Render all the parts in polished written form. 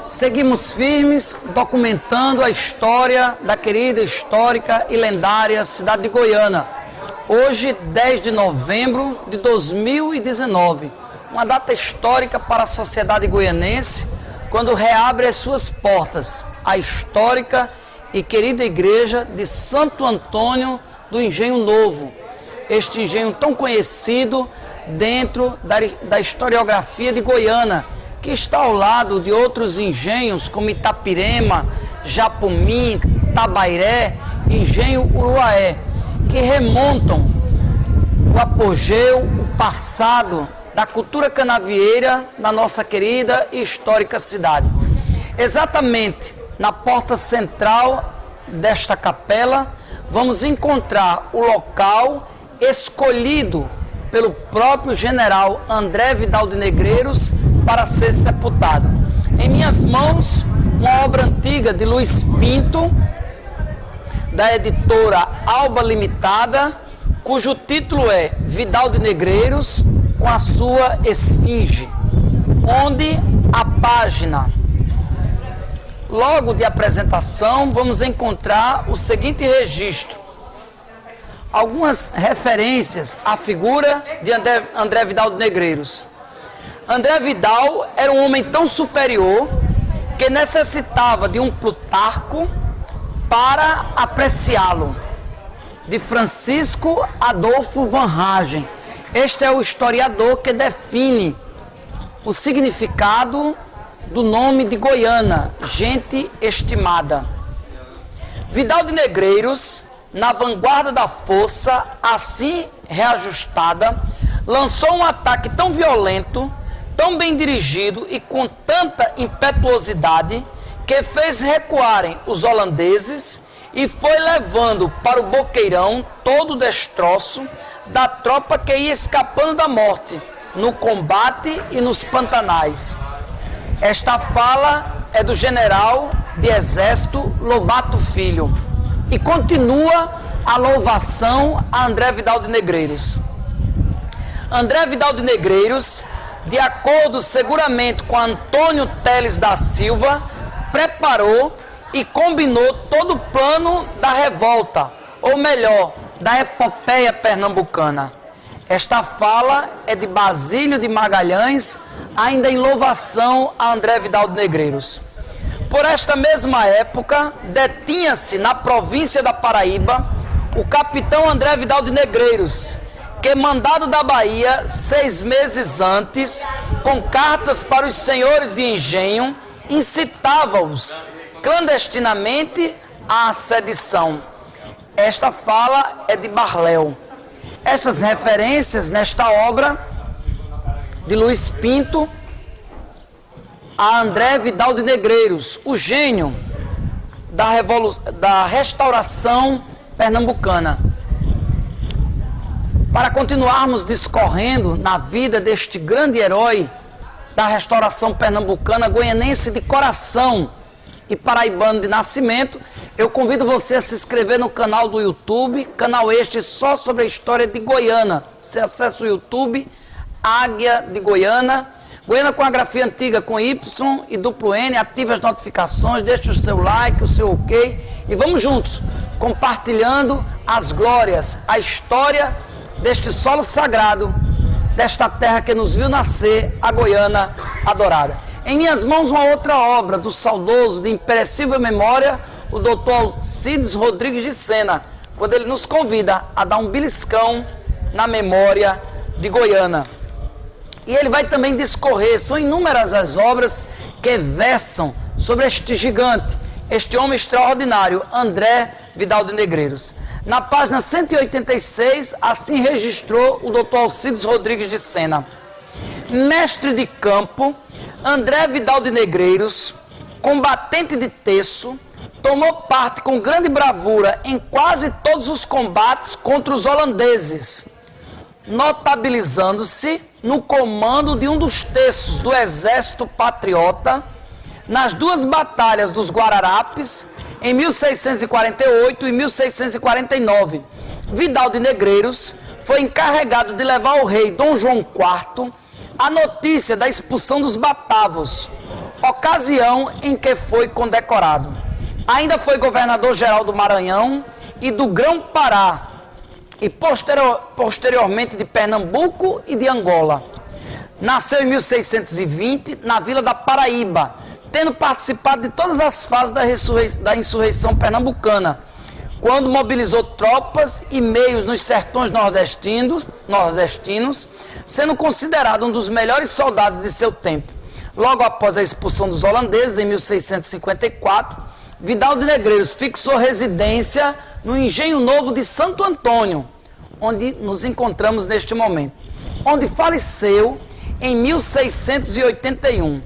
Seguimos firmes documentando a história da querida, histórica e lendária cidade de Goiânia. Hoje, 10 de novembro de 2019, uma data histórica para a sociedade goianense, quando reabre as suas portas a histórica e querida igreja de Santo Antônio do Engenho Novo. Este engenho tão conhecido dentro da historiografia de Goiânia, que está ao lado de outros engenhos como Itapirema, Japumim, Tabairé, Engenho Uruaé, que remontam o apogeu, o passado da cultura canavieira na nossa querida e histórica cidade. Exatamente na porta central desta capela, vamos encontrar o local escolhido pelo próprio general André Vidal de Negreiros para ser sepultado. Em minhas mãos, uma obra antiga de Luiz Pinto, da editora Alba Limitada, cujo título é Vidal de Negreiros com a sua esfinge, onde a página logo de apresentação vamos encontrar o seguinte registro: algumas referências à figura de André Vidal de Negreiros. André Vidal era um homem tão superior que necessitava de um Plutarco para apreciá-lo, de Francisco Adolfo Van Hagen. Este é o historiador que define o significado do nome de Goiânia, gente estimada. Vidal de Negreiros, na vanguarda da força, assim reajustada, lançou um ataque tão violento, tão bem dirigido e com tanta impetuosidade, que fez recuarem os holandeses e foi levando para o boqueirão todo o destroço da tropa que ia escapando da morte, no combate e nos pantanais. Esta fala é do general de exército Lobato Filho e continua a louvação a André Vidal de Negreiros. André Vidal de Negreiros, de acordo seguramente com Antônio Teles da Silva, preparou e combinou todo o plano da revolta, ou melhor, da epopeia pernambucana. Esta fala é de Basílio de Magalhães, ainda em louvação a André Vidal de Negreiros. Por esta mesma época, detinha-se na província da Paraíba o capitão André Vidal de Negreiros, que, mandado da Bahia 6 meses antes, com cartas para os senhores de engenho, incitava-os clandestinamente à sedição. Esta fala é de Barléu. Estas referências nesta obra de Luiz Pinto a André Vidal de Negreiros, o gênio da restauração pernambucana. Para continuarmos discorrendo na vida deste grande herói da restauração pernambucana, goianense de coração e paraibano de nascimento, eu convido você a se inscrever no canal do YouTube, canal este só sobre a história de Goiânia. Você acessa o YouTube, Águia de Goiânia, Goiânia com a grafia antiga com Y e duplo N, ative as notificações, deixe o seu like, o seu ok, e vamos juntos, compartilhando as glórias, a história deste solo sagrado, desta terra que nos viu nascer, a Goiânia adorada. Em minhas mãos, uma outra obra do saudoso, de imperecível memória, o Dr. Alcides Rodrigues de Sena, quando ele nos convida a dar um beliscão na memória de Goiânia. E ele vai também discorrer, são inúmeras as obras que versam sobre este gigante, este homem extraordinário, André Vidal de Negreiros. Na página 186, assim registrou o Dr. Alcides Rodrigues de Sena. Mestre de campo, André Vidal de Negreiros, combatente de terço, tomou parte com grande bravura em quase todos os combates contra os holandeses, notabilizando-se no comando de um dos terços do exército patriota nas duas batalhas dos Guararapes, em 1648 e 1649. Vidal de Negreiros foi encarregado de levar ao rei Dom João IV a notícia da expulsão dos batavos, ocasião em que foi condecorado. Ainda foi governador-geral do Maranhão e do Grão-Pará, e posteriormente de Pernambuco e de Angola. Nasceu em 1620 na Vila da Paraíba, tendo participado de todas as fases da insurreição pernambucana, quando mobilizou tropas e meios nos sertões nordestinos, sendo considerado um dos melhores soldados de seu tempo. Logo após a expulsão dos holandeses, em 1654, Vidal de Negreiros fixou residência no Engenho Novo de Santo Antônio, onde nos encontramos neste momento, onde faleceu em 1681.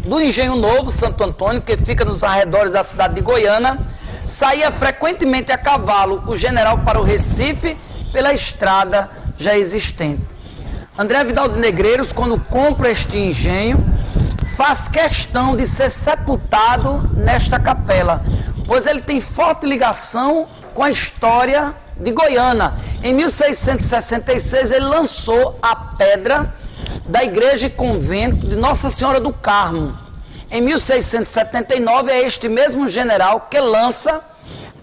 Do Engenho Novo, Santo Antônio, que fica nos arredores da cidade de Goiânia, saía frequentemente a cavalo o general para o Recife pela estrada já existente. André Vidal de Negreiros, quando compra este engenho, faz questão de ser sepultado nesta capela, pois ele tem forte ligação com a história de Goiânia. Em 1666 ele lançou a pedra da igreja e convento de Nossa Senhora do Carmo. Em 1679 é este mesmo general que lança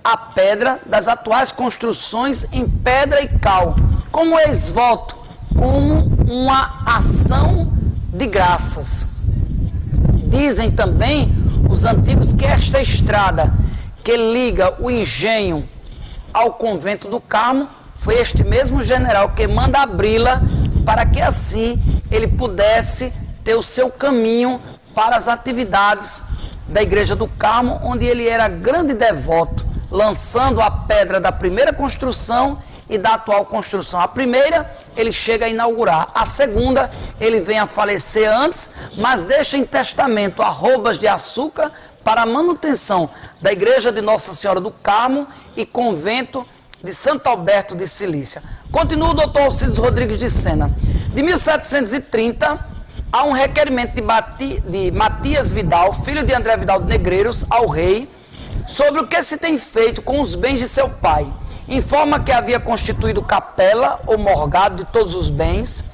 a pedra das atuais construções em pedra e cal, como ex-voto, como uma ação de graças. Dizem também os antigos que esta estrada que liga o engenho ao convento do Carmo foi este mesmo general que manda abri-la para que assim ele pudesse ter o seu caminho para as atividades da Igreja do Carmo, onde ele era grande devoto, lançando a pedra da primeira construção e da atual construção. A primeira ele chega a inaugurar, a segunda ele vem a falecer antes, mas deixa em testamento arrobas de açúcar para a manutenção da Igreja de Nossa Senhora do Carmo e convento de Santo Alberto de Cilícia. Continua o doutor Alcides Rodrigues de Sena. De 1730, há um requerimento de Matias Vidal, filho de André Vidal de Negreiros, ao rei, sobre o que se tem feito com os bens de seu pai. Informa que havia constituído capela ou morgado de todos os bens,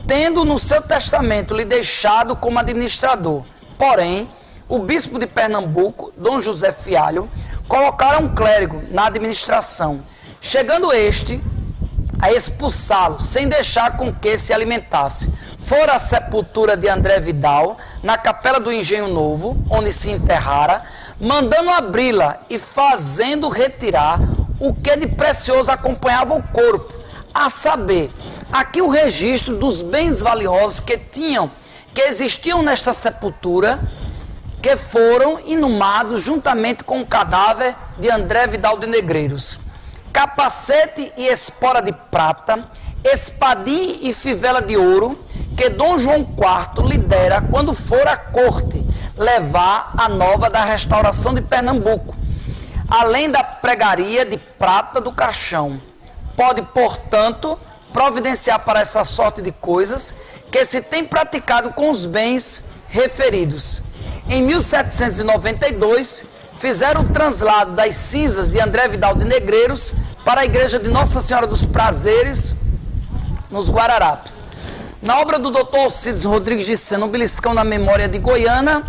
tendo no seu testamento lhe deixado como administrador. Porém, o bispo de Pernambuco, Dom José Fialho, colocara um clérigo na administração, chegando este a expulsá-lo, sem deixar com que se alimentasse. Fora a sepultura de André Vidal, na capela do Engenho Novo, onde se enterrara, mandando abri-la e fazendo retirar o que de precioso acompanhava o corpo, a saber, aqui o registro dos bens valiosos que existiam nesta sepultura, que foram inumados juntamente com o cadáver de André Vidal de Negreiros. Capacete e espora de prata, espadim e fivela de ouro, que Dom João IV lhe dera quando for à corte levar a nova da restauração de Pernambuco, além da pregaria de prata do caixão. Pode, portanto, providenciar para essa sorte de coisas que se tem praticado com os bens referidos. Em 1792, fizeram o translado das cinzas de André Vidal de Negreiros para a igreja de Nossa Senhora dos Prazeres, nos Guararapes. Na obra do Dr. Alcides Rodrigues de Sena, um beliscão na memória de Goiânia,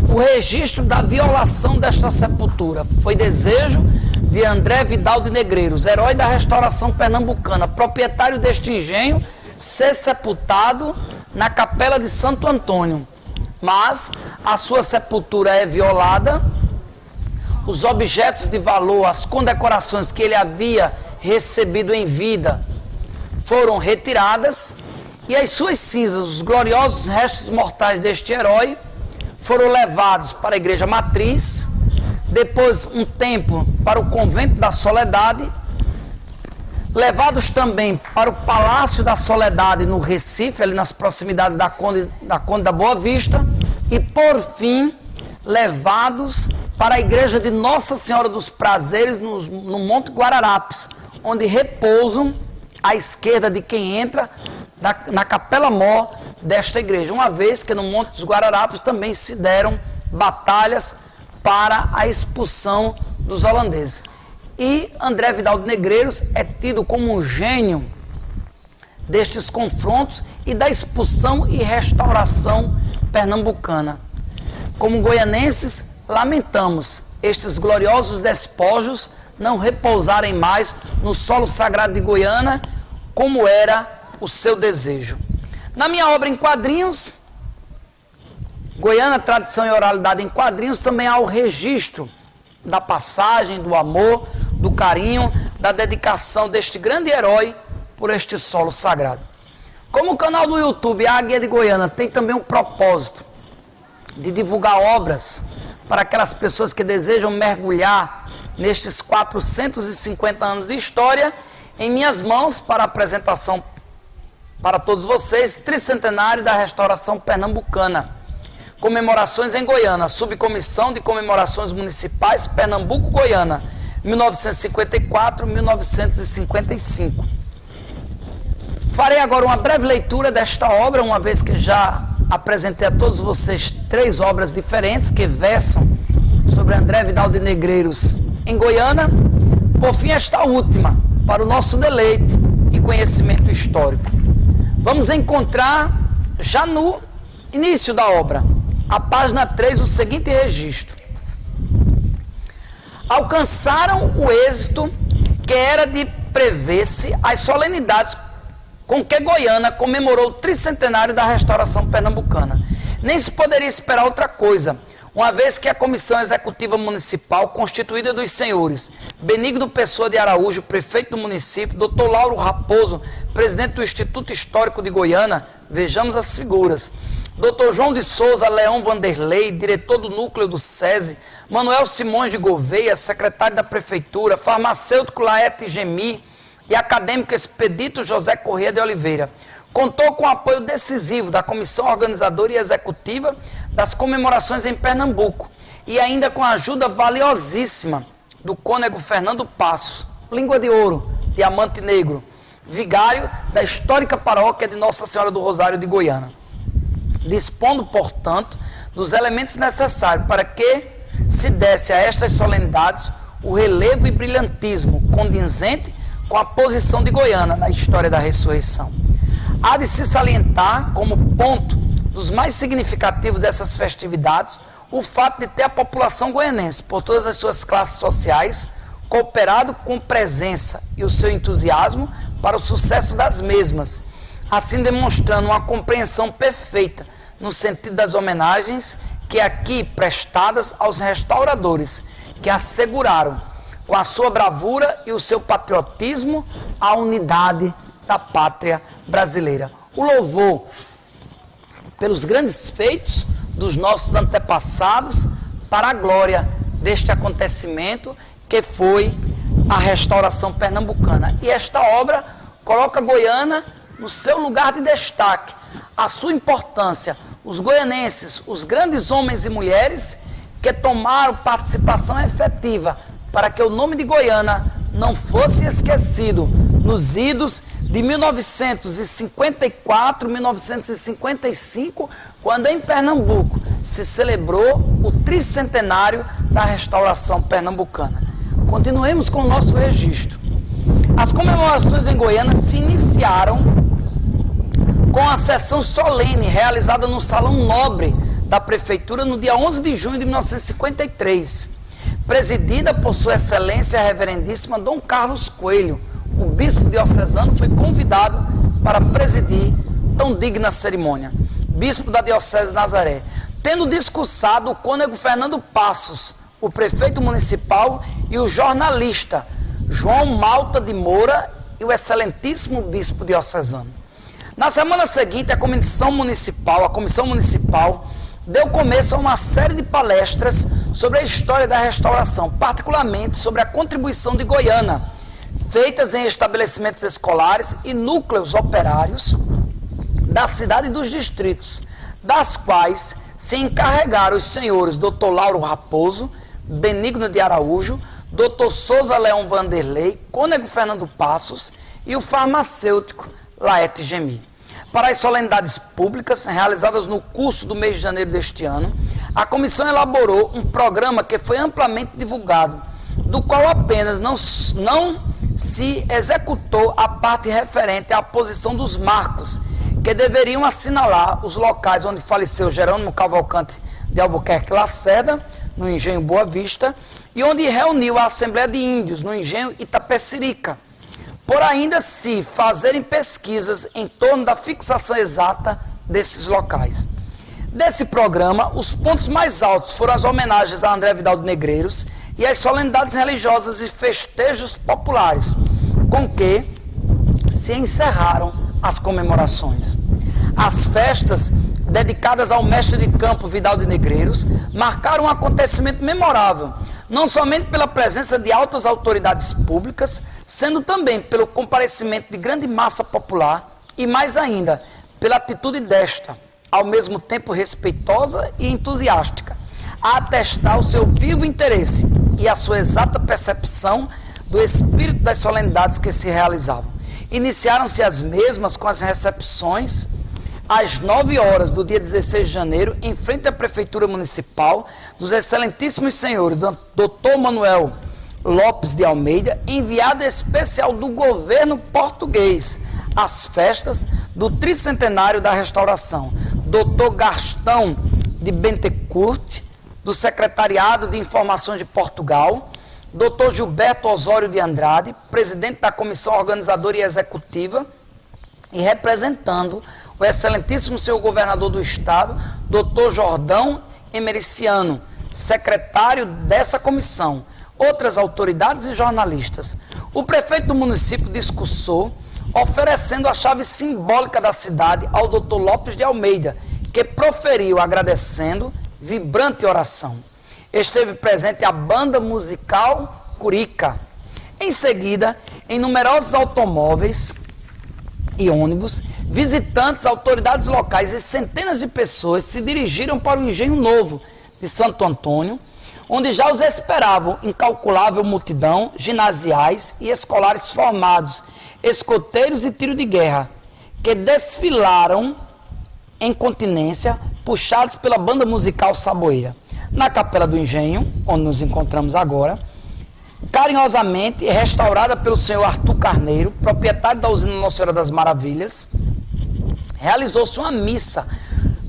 o registro da violação desta sepultura foi desejo de André Vidal de Negreiros, herói da restauração pernambucana, proprietário deste engenho, ser sepultado na capela de Santo Antônio. Mas a sua sepultura é violada, os objetos de valor, as condecorações que ele havia recebido em vida foram retiradas e as suas cinzas, os gloriosos restos mortais deste herói, foram levados para a igreja matriz, depois um tempo para o convento da Soledade, levados também para o Palácio da Soledade no Recife, ali nas proximidades da Conde da Boa Vista, e por fim levados para a igreja de Nossa Senhora dos Prazeres no Monte Guararapes, onde repousam à esquerda de quem entra na capela mor desta igreja, uma vez que no Monte dos Guararapes também se deram batalhas para a expulsão dos holandeses. E André Vidal de Negreiros é tido como um gênio destes confrontos e da expulsão e restauração pernambucana. Como goianenses, lamentamos estes gloriosos despojos não repousarem mais no solo sagrado de Goiânia, como era o seu desejo. Na minha obra em quadrinhos, Goiânia, Tradição e Oralidade em Quadrinhos, também há o registro da passagem, do amor, do carinho, da dedicação deste grande herói por este solo sagrado. Como o canal do YouTube A Guia de Goiânia tem também o propósito de divulgar obras para aquelas pessoas que desejam mergulhar nestes 450 anos de história, em minhas mãos, para apresentação para todos vocês, tricentenário da restauração pernambucana. Comemorações em Goiânia, Subcomissão de Comemorações Municipais Pernambuco-Goiânia, 1954-1955. Farei agora uma breve leitura desta obra, uma vez que já apresentei a todos vocês 3 obras diferentes que versam sobre André Vidal de Negreiros em Goiânia. Por fim, esta última, para o nosso deleite e conhecimento histórico. Vamos encontrar, já no início da obra, a página 3, o seguinte registro. Alcançaram o êxito que era de prever-se as solenidades com que Goiânia comemorou o tricentenário da restauração pernambucana. Nem se poderia esperar outra coisa, uma vez que a Comissão Executiva Municipal, constituída dos senhores Benigno Pessoa de Araújo, prefeito do município, Dr. Lauro Raposo, presidente do Instituto Histórico de Goiânia, vejamos as figuras, Dr. João de Souza Leão Vanderlei, diretor do núcleo do SESI, Manuel Simões de Gouveia, secretário da Prefeitura, farmacêutico Laete Gemi e acadêmico Expedito José Corrêa de Oliveira. Contou com o apoio decisivo da Comissão Organizadora e Executiva das comemorações em Pernambuco e ainda com a ajuda valiosíssima do cônego Fernando Passos, língua de ouro, diamante negro, vigário da histórica paróquia de Nossa Senhora do Rosário de Goiânia, dispondo, portanto, dos elementos necessários para que se desse a estas solenidades o relevo e brilhantismo condizente com a posição de Goiânia na história da ressurreição. Há de se salientar como ponto dos mais significativos dessas festividades o fato de ter a população goianense, por todas as suas classes sociais, cooperado com presença e o seu entusiasmo para o sucesso das mesmas, assim demonstrando uma compreensão perfeita no sentido das homenagens que aqui prestadas aos restauradores, que asseguraram com a sua bravura e o seu patriotismo a unidade da pátria brasileira. O louvor pelos grandes feitos dos nossos antepassados para a glória deste acontecimento que foi a restauração pernambucana. E esta obra coloca Goiânia no seu lugar de destaque, a sua importância, os goianenses, os grandes homens e mulheres que tomaram participação efetiva para que o nome de Goiânia não fosse esquecido nos idos de 1954, 1955, quando em Pernambuco se celebrou o tricentenário da restauração pernambucana. Continuemos com o nosso registro. As comemorações em Goiânia se iniciaram com a sessão solene realizada no Salão Nobre da Prefeitura no dia 11 de junho de 1953, presidida por Sua Excelência Reverendíssima Dom Carlos Coelho. O bispo diocesano foi convidado para presidir tão digna cerimônia. Bispo da Diocese de Nazaré. Tendo discursado o cônego Fernando Passos, o prefeito municipal, e o jornalista João Malta de Moura e o excelentíssimo bispo diocesano. Na semana seguinte, a Comissão Municipal deu começo a uma série de palestras sobre a história da restauração, particularmente sobre a contribuição de Goiânia, feitas em estabelecimentos escolares e núcleos operários da cidade e dos distritos, das quais se encarregaram os senhores Dr. Lauro Raposo, Benigno de Araújo, Dr. Souza Leão Vanderlei, cônego Fernando Passos e o farmacêutico Laete Gemi. Para as solenidades públicas realizadas no curso do mês de janeiro deste ano, a comissão elaborou um programa que foi amplamente divulgado, do qual apenas não se executou a parte referente à posição dos marcos, que deveriam assinalar os locais onde faleceu Jerônimo Cavalcante de Albuquerque Lacerda, no Engenho Boa Vista, e onde reuniu a Assembleia de Índios, no Engenho Itapecerica, por ainda se fazerem pesquisas em torno da fixação exata desses locais. Desse programa, os pontos mais altos foram as homenagens a André Vidal de Negreiros e as solenidades religiosas e festejos populares, com que se encerraram as comemorações. As festas dedicadas ao mestre de campo Vidal de Negreiros marcaram um acontecimento memorável, não somente pela presença de altas autoridades públicas, sendo também pelo comparecimento de grande massa popular e, mais ainda, pela atitude desta, ao mesmo tempo respeitosa e entusiástica, a atestar o seu vivo interesse e a sua exata percepção do espírito das solenidades que se realizavam. Iniciaram-se as mesmas com as recepções às 9 horas do dia 16 de janeiro, em frente à Prefeitura Municipal, dos excelentíssimos senhores Dr. Manuel Lopes de Almeida, enviado especial do governo português, às festas do tricentenário da restauração, Dr. Gastão de Bentecourt, do Secretariado de Informações de Portugal, Dr. Gilberto Osório de Andrade, presidente da Comissão Organizadora e Executiva, e representando o excelentíssimo senhor governador do estado, Dr. Jordão Emericiano, secretário dessa comissão, outras autoridades e jornalistas. O prefeito do município discursou, oferecendo a chave simbólica da cidade ao Dr. Lopes de Almeida, que proferiu agradecendo vibrante oração. Esteve presente a banda musical Curica. Em seguida, em numerosos automóveis e ônibus, visitantes, autoridades locais e centenas de pessoas se dirigiram para o Engenho Novo de Santo Antônio, onde já os esperavam incalculável multidão, ginasiais e escolares formados, escoteiros e tiro de guerra, que desfilaram em continência, puxados pela banda musical Saboeira. Na Capela do Engenho, onde nos encontramos agora, carinhosamente restaurada pelo senhor Arthur Carneiro, proprietário da usina Nossa Senhora das Maravilhas, realizou-se uma missa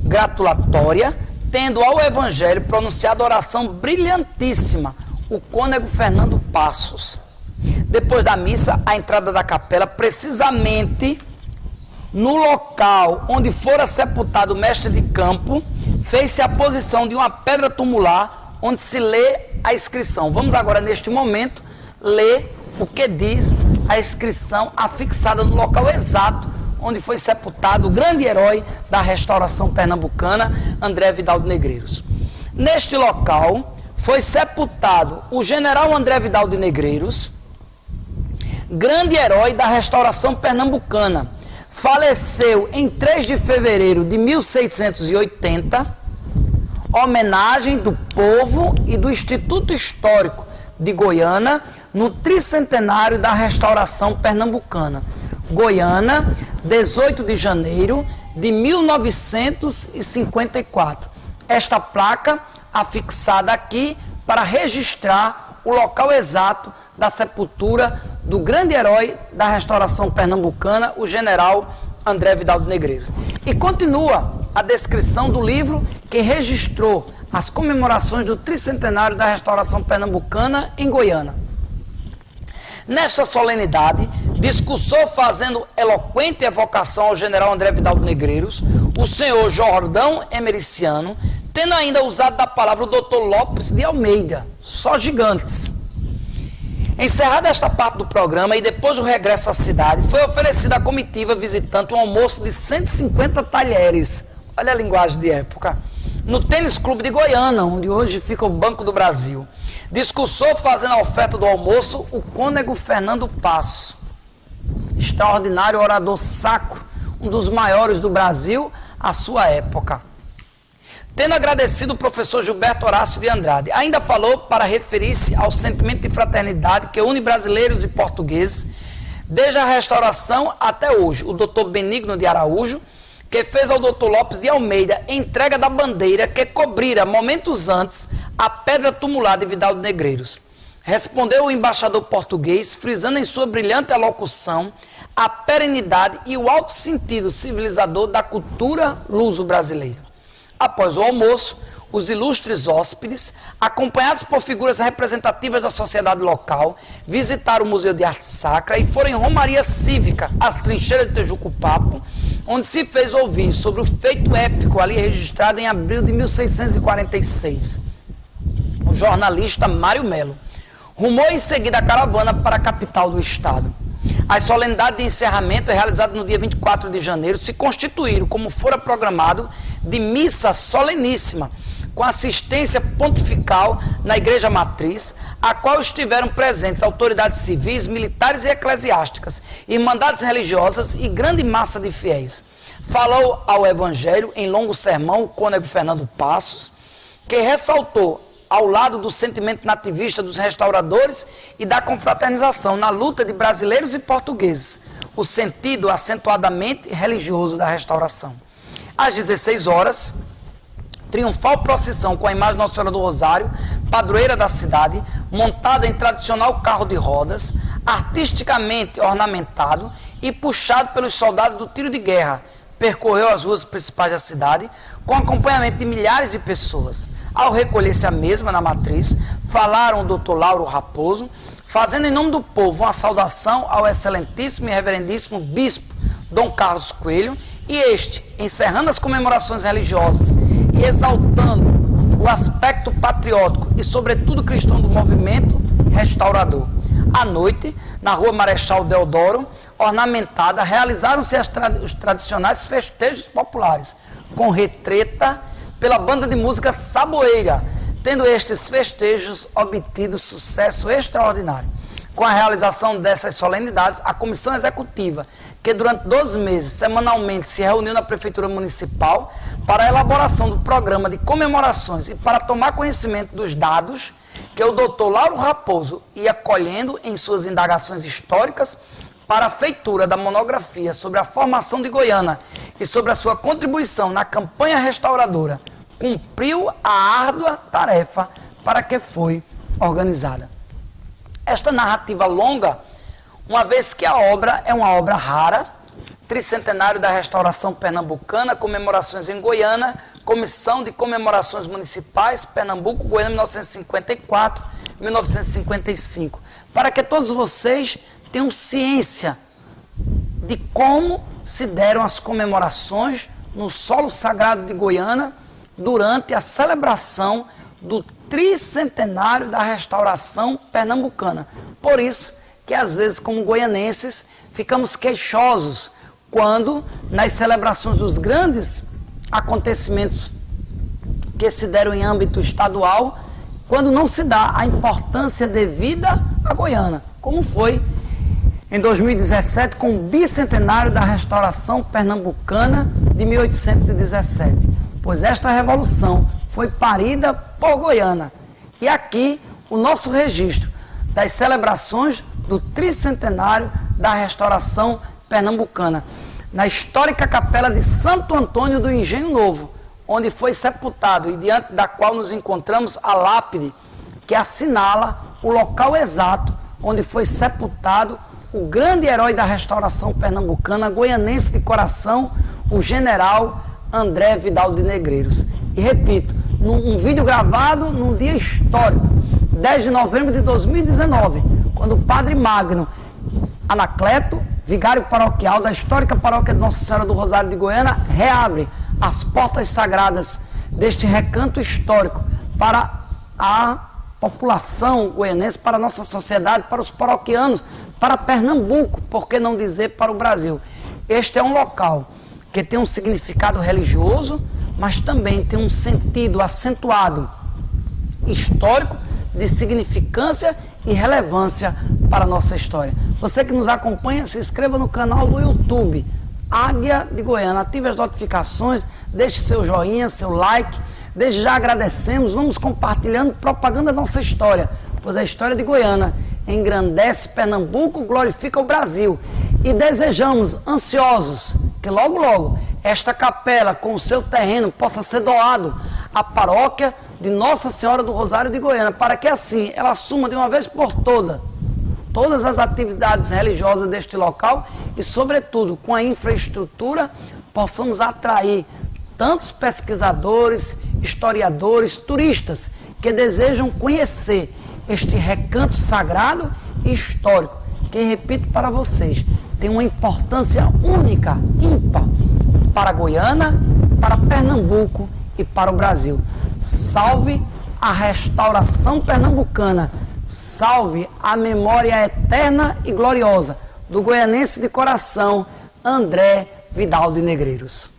gratulatória, tendo ao Evangelho pronunciado a oração brilhantíssima, o cônego Fernando Passos. Depois da missa, a entrada da capela, precisamente no local onde fora sepultado o mestre de campo, fez-se a posição de uma pedra tumular, onde se lê a inscrição. Vamos agora, neste momento, ler o que diz a inscrição afixada no local exato onde foi sepultado o grande herói da restauração pernambucana, André Vidal de Negreiros. Neste local foi sepultado o general André Vidal de Negreiros, grande herói da restauração pernambucana. Faleceu em 3 de fevereiro de 1680, homenagem do povo e do Instituto Histórico de Goiânia no tricentenário da restauração pernambucana. Goiânia, 18 de janeiro de 1954. Esta placa afixada aqui para registrar o local exato da sepultura do grande herói da restauração pernambucana, o general André Vidal de Negreiros. E continua a descrição do livro que registrou as comemorações do tricentenário da restauração pernambucana em Goiânia. Nesta solenidade, discursou fazendo eloquente evocação ao general André Vidal de Negreiros, o senhor Jordão Emericiano, tendo ainda usado da palavra o Dr. Lopes de Almeida, só gigantes. Encerrada esta parte do programa e depois do regresso à cidade, foi oferecida à comitiva visitante um almoço de 150 talheres, olha a linguagem de época, no Tênis Clube de Goiânia, onde hoje fica o Banco do Brasil. Discursou fazendo a oferta do almoço o cônego Fernando Passos, extraordinário orador sacro, um dos maiores do Brasil à sua época. Tendo agradecido o professor Gilberto Horácio de Andrade, ainda falou para referir-se ao sentimento de fraternidade que une brasileiros e portugueses, desde a restauração até hoje. O doutor Benigno de Araújo, que fez ao doutor Lopes de Almeida entrega da bandeira que cobrira momentos antes a pedra tumular de Vidal de Negreiros. Respondeu o embaixador português, frisando em sua brilhante alocução a perenidade e o alto sentido civilizador da cultura luso-brasileira. Após o almoço, os ilustres hóspedes, acompanhados por figuras representativas da sociedade local, visitaram o Museu de Arte Sacra e foram em romaria cívica, às trincheiras de Tejuco-Papo, onde se fez ouvir sobre o feito épico ali registrado em abril de 1646. O jornalista Mário Melo rumou em seguida a caravana para a capital do estado. As solenidades de encerramento, realizadas no dia 24 de janeiro, se constituíram, como fora programado, de missa soleníssima, com assistência pontifical na Igreja Matriz, a qual estiveram presentes autoridades civis, militares e eclesiásticas, irmandades religiosas e grande massa de fiéis. Falou ao Evangelho, em longo sermão, o cônego Fernando Passos, que ressaltou, ao lado do sentimento nativista dos restauradores e da confraternização na luta de brasileiros e portugueses, o sentido acentuadamente religioso da restauração. Às 16 horas, triunfal procissão com a imagem de Nossa Senhora do Rosário, padroeira da cidade, montada em tradicional carro de rodas, artisticamente ornamentado e puxado pelos soldados do tiro de guerra, percorreu as ruas principais da cidade, com acompanhamento de milhares de pessoas. Ao recolher-se a mesma na matriz, falaram o doutor Lauro Raposo, fazendo em nome do povo uma saudação ao excelentíssimo e reverendíssimo bispo Dom Carlos Coelho, e este, encerrando as comemorações religiosas e exaltando o aspecto patriótico e sobretudo cristão do movimento restaurador. À noite, na rua Marechal Deodoro, ornamentada, realizaram-se os tradicionais festejos populares, com retreta pela banda de música Saboeira, tendo estes festejos obtido sucesso extraordinário. Com a realização dessas solenidades, a comissão executiva, que durante 12 meses, semanalmente, se reuniu na Prefeitura Municipal para a elaboração do programa de comemorações e para tomar conhecimento dos dados que o doutor Lauro Raposo ia colhendo em suas indagações históricas para a feitura da monografia sobre a formação de Goiânia e sobre a sua contribuição na campanha restauradora, cumpriu a árdua tarefa para que foi organizada. Esta narrativa longa, uma vez que a obra é uma obra rara, tricentenário da restauração pernambucana, comemorações em Goiânia, Comissão de Comemorações Municipais, Pernambuco, Goiânia, 1954-1955, para que todos vocês tenham ciência de como se deram as comemorações no solo sagrado de Goiânia durante a celebração do tricentenário da restauração pernambucana. Por isso que às vezes, como goianenses, ficamos queixosos quando, nas celebrações dos grandes acontecimentos que se deram em âmbito estadual, quando não se dá a importância devida a Goiânia, como foi em 2017 com o bicentenário da restauração pernambucana de 1817, pois esta revolução foi parida por Goiânia. E aqui o nosso registro das celebrações do tricentenário da restauração pernambucana, na histórica capela de Santo Antônio do Engenho Novo, onde foi sepultado e diante da qual nos encontramos a lápide que assinala o local exato onde foi sepultado o grande herói da restauração pernambucana, goianense de coração, o general André Vidal de Negreiros. E repito, num vídeo gravado num dia histórico, 10 de novembro de 2019, quando o padre Magno Anacleto, vigário paroquial da histórica paróquia de Nossa Senhora do Rosário de Goiânia, reabre as portas sagradas deste recanto histórico para a população goianense, para a nossa sociedade, para os paroquianos, para Pernambuco, por que não dizer para o Brasil. Este é um local que tem um significado religioso, mas também tem um sentido acentuado histórico, de significância e relevância para a nossa história. Você que nos acompanha, se inscreva no canal do YouTube, Águia de Goiânia, ative as notificações, deixe seu joinha, seu like, desde já agradecemos, vamos compartilhando, propagando a nossa história, pois a história de Goiânia engrandece Pernambuco, glorifica o Brasil, e desejamos, ansiosos, que logo logo esta capela com o seu terreno possa ser doado à paróquia de Nossa Senhora do Rosário de Goiânia, para que assim ela assuma de uma vez por todas as atividades religiosas deste local e, sobretudo, com a infraestrutura, possamos atrair tantos pesquisadores, historiadores, turistas que desejam conhecer este recanto sagrado e histórico, que, repito para vocês, tem uma importância única, ímpar, para Goiânia, para Pernambuco e para o Brasil. Salve a restauração pernambucana, salve a memória eterna e gloriosa do goianense de coração, André Vidal de Negreiros.